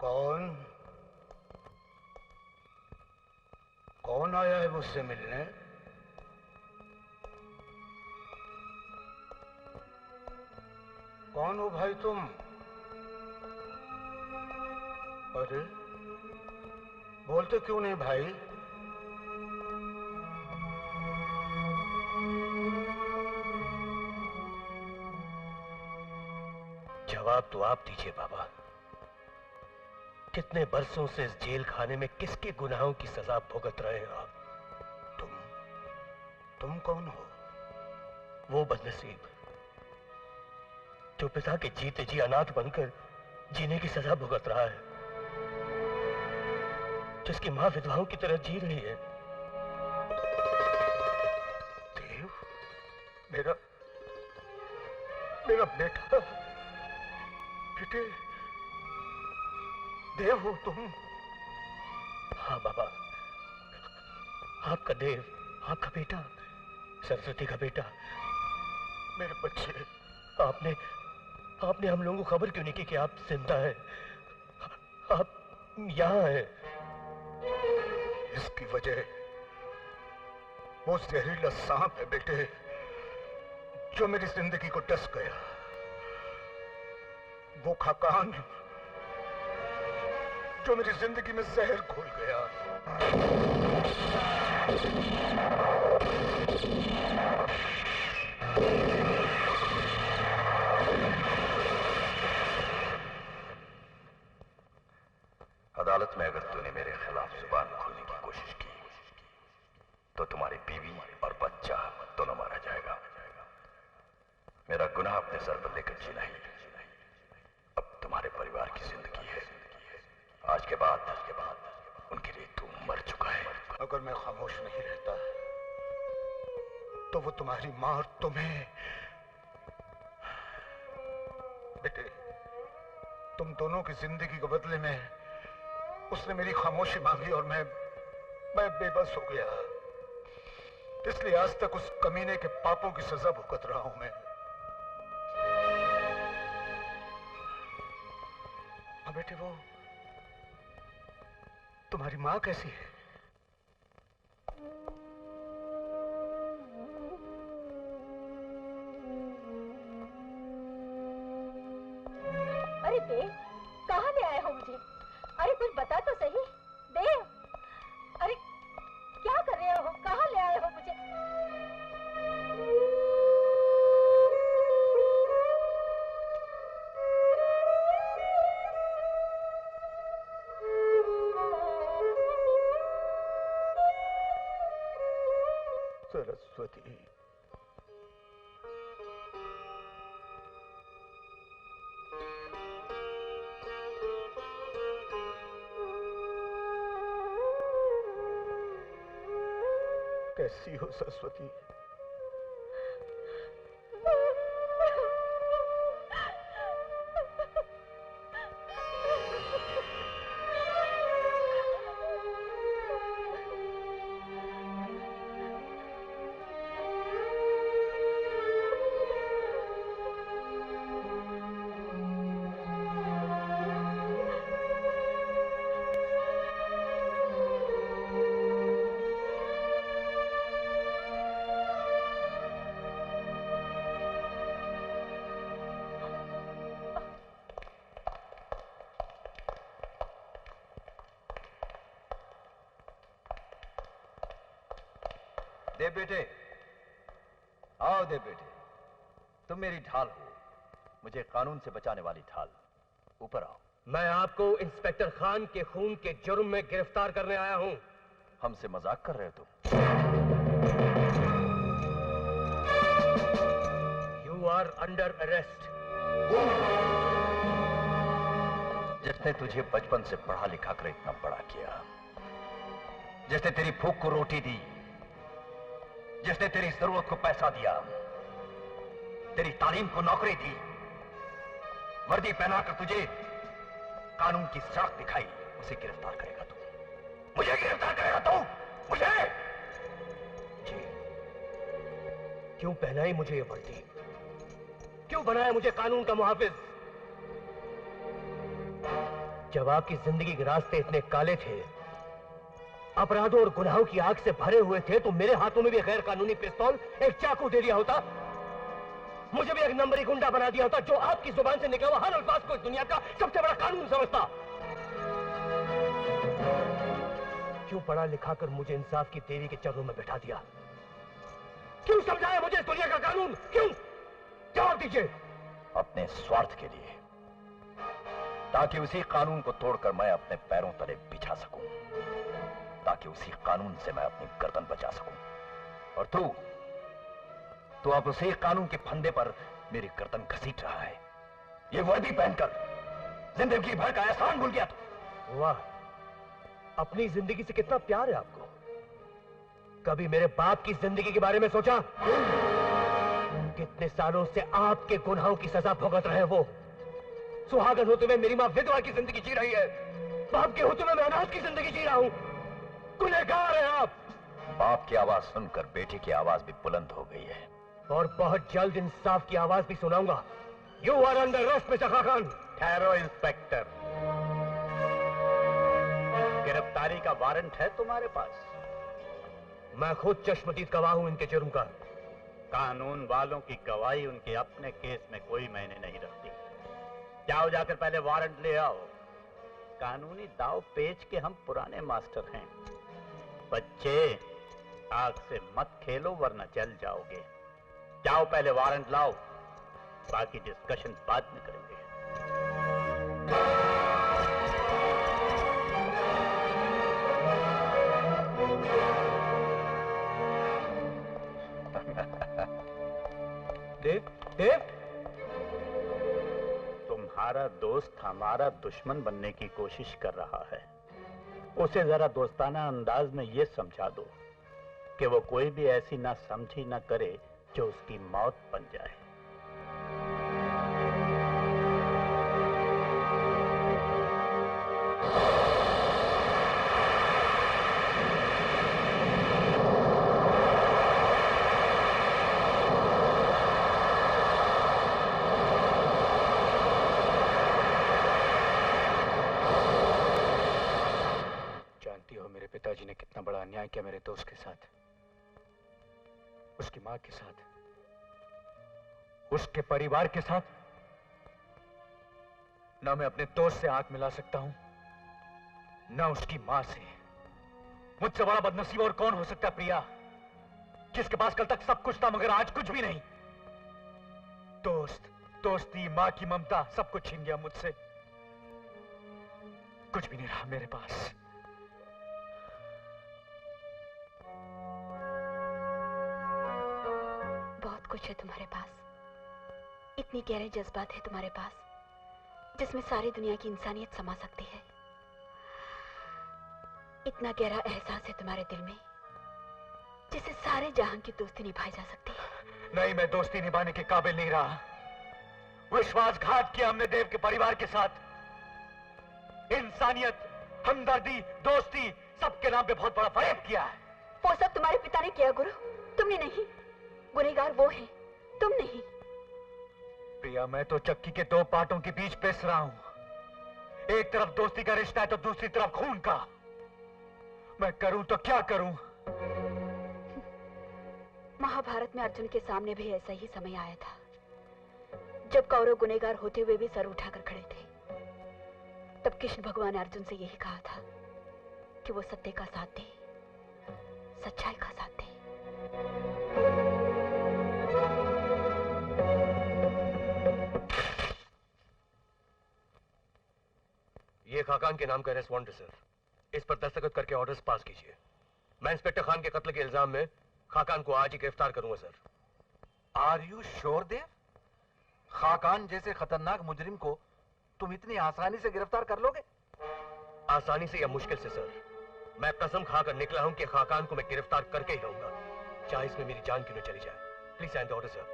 कौन कौन आया है मुझसे मिलने? कौन हो भाई तुम? अरे बोलते क्यों नहीं भाई? जवाब तो आप दीजिए बाबा। कितने बरसों से इस जेल खाने में किसके गुनाहों की सजा भुगत रहे हैं आप? तुम कौन हो? वो बदनसीब जो पिता के जीते जी अनाथ बनकर जीने की सजा भुगत रहा है, जिसकी मां विधवाओं की तरह जी रही है। देव, मेरा बेटा, बेटे, देव हो तुम? हाँ बाबा, आपका देव, आपका बेटा, सरस्वती का बेटा। मेरे बच्चे, आपने हम लोगों को खबर क्यों नहीं की कि आप जिंदा हैं? आप यहाँ हैं। इसकी वजह वो जहरीला सांप है बेटे, जो मेरी जिंदगी को डस गया। वो खाकान जो मेरी जिंदगी में जहर घोल गया। अदालत में अगर तूने मेरे खिलाफ जुबान खोलने की कोशिश की तो तुम्हारी बीवी और बच्चा दोनों मारा जाएगा। मेरा गुनाह अपने सर पर लेकर जीना ही अब तुम्हारे परिवार की जिंदगी है। आज के बाद उनके लिए तू मर चुका है। अगर मैं खामोश नहीं रहता तो वो तुम्हारी मां और तुम्हें। बेटे, तुम दोनों की जिंदगी के बदले में उसने मेरी खामोशी मांगी और मैं बेबस हो गया। इसलिए आज तक उस कमीने के पापों की सजा भुगत रहा हूं मैं। हाँ बेटे, वो तुम्हारी मां कैसी है? अरे देव, कहाँ ले आए हो मुझे? अरे कुछ बता तो सही देव। अरे क्या कर रहे हो? कहाँ ले आए हो मुझे? सरस्वती, कैसी हो सरस्वती? देव बेटे, आओ देव बेटे, तुम मेरी ढाल हो, मुझे कानून से बचाने वाली ढाल। ऊपर आओ। मैं आपको इंस्पेक्टर खान के खून के जुर्म में गिरफ्तार करने आया हूं। हमसे मजाक कर रहे हो तुम? You are under arrest. जिसने तुझे बचपन से पढ़ा लिखा कर इतना बड़ा किया, जिसने तेरी भूख को रोटी दी, जिसने तेरी जरूरत को पैसा दिया, तेरी तालीम को नौकरी दी, वर्दी पहनाकर तुझे कानून की सड़क दिखाई, उसे गिरफ्तार करेगा तू? मुझे गिरफ्तार करेगा तू? मुझे? जी, क्यों पहनाई मुझे ये वर्दी? क्यों बनाया मुझे कानून का मुहाफिज? जब आपकी जिंदगी के रास्ते इतने काले थे, अपराधों और गुनाहों की आग से भरे हुए थे, तो मेरे हाथों में भी गैर कानूनी पिस्तौल, एक चाकू दे दिया होता। मुझे भी एक नंबरी गुंडा बना दिया होता, जो आपकी जुबान से निकला हुआ हर अल्फाज को दुनिया का सबसे बड़ा कानून समझता। क्यों पढ़ा लिखा कर मुझे इंसाफ की देवी के चरणों में बैठा दिया? क्यों समझाया मुझे इस दुनिया का कानून? क्यों? जवाब दीजिए। अपने स्वार्थ के लिए, ताकि उसी कानून को तोड़कर मैं अपने पैरों तले बिछा सकूं, ताकि उसी कानून से मैं अपनी गर्दन बचा सकूं। और तू अब उसी कानून के फंदे पर मेरी गर्दन घसीट रहा है। ये वर्दी पहनकर जिंदगी भर का एहसान भूल गया तू। वाह, अपनी जिंदगी से कितना प्यार है आपको। कभी मेरे बाप की जिंदगी के बारे में सोचा? कितने सालों से आपके गुनाहों की सजा भुगत रहे हैं वो। सुहागन होते हुए मेरी मां विधवा की जिंदगी जी रही है, बाप के होते हुए मैं अनाथ की जिंदगी जी रहा हूं। गुनहगार हैं आप। बाप की आवाज सुनकर बेटे की आवाज भी बुलंद हो गई है, और बहुत जल्द इंसाफ की आवाज भी सुनाऊंगा। You are under arrest mister Khakan. ठहरो इंस्पेक्टर, गिरफ्तारी का वारंट है तुम्हारे पास? मैं खुद चश्मदीद गवाह हूं इनके जुर्म का। कानून वालों की गवाही उनके अपने केस में कोई मायने नहीं रखती। जाओ जाकर पहले वारंट ले आओ। कानूनी दाव पेच के हम पुराने मास्टर हैं। बच्चे, आग से मत खेलो वरना जल जाओगे। जाओ पहले वारंट लाओ, बाकी डिस्कशन बाद में करेंगे। देव, तुम्हारा दोस्त हमारा दुश्मन बनने की कोशिश कर रहा है। उसे जरा दोस्ताना अंदाज में यह समझा दो कि वो कोई भी ऐसी ना समझी ना करे जो उसकी मौत बन जाए। पिताजी ने कितना बड़ा अन्याय किया मेरे दोस्त के साथ, उसकी मां के साथ, उसके परिवार के साथ। ना मैं अपने दोस्त से आंख मिला सकता हूं, ना उसकी मां से। मुझसे बड़ा बदनसीब और कौन हो सकता प्रिया, जिसके पास कल तक सब कुछ था मगर आज कुछ भी नहीं। दोस्त, दोस्ती, मां की ममता, सब कुछ छीन गया मुझसे। कुछ भी नहीं रहा मेरे पास। बहुत कुछ है तुम्हारे पास, इतनी गहरे जज्बात है तुम्हारे पास, जिसमें सारी दुनिया की इंसानियत समा सकती है। इतना गहरा एहसास है तुम्हारे दिल में, जिससे सारे जहां की दोस्ती निभाई जा सकती है। नहीं, मैं दोस्ती निभाने के काबिल नहीं रहा। विश्वासघात किया हमने देव के परिवार के साथ। इंसानियत, हमदर्दी, दोस्ती, सबके नाम पे बहुत बड़ा फरेब किया है। वो सब तुम्हारे पिता ने किया गुरु, तुमने नहीं। गुनहगार वो है, तुम नहीं। प्रिया, मैं तो चक्की के दो पाटों के बीच पिस रहा हूं। एक तरफ दोस्ती का रिश्ता है तो दूसरी तरफ खून का। मैं करूं तो क्या करूं? महाभारत में अर्जुन के सामने भी ऐसा ही समय आया था, जब कौरव गुनहगार होते हुए भी सर उठाकर खड़े थे। तब कृष्ण भगवान ने अर्जुन से यही कहा था कि वो सत्य का साथ दे, सच्चाई का साथ दे। ये खाकान के नाम का अरेस्ट वारंट है सर। इस पर दस्तखत करके ऑर्डर्स पास कीजिए। मैं इंस्पेक्टर खान के कत्ल के इल्जाम में खाकान को आज ही गिरफ्तार करूंगा सर। आर यू श्योर देव? खाकान जैसे खतरनाक मुजरिम को तुम इतनी आसानी से गिरफ्तार कर लोगे? आसानी से या मुश्किल से सर, मैं कसम खाकर निकला हूं कि खाकान को मैं गिरफ्तार करके ही रहूंगा, चाहे इसमें मेरी जान क्यों न चली जाए। Please sign the order sir.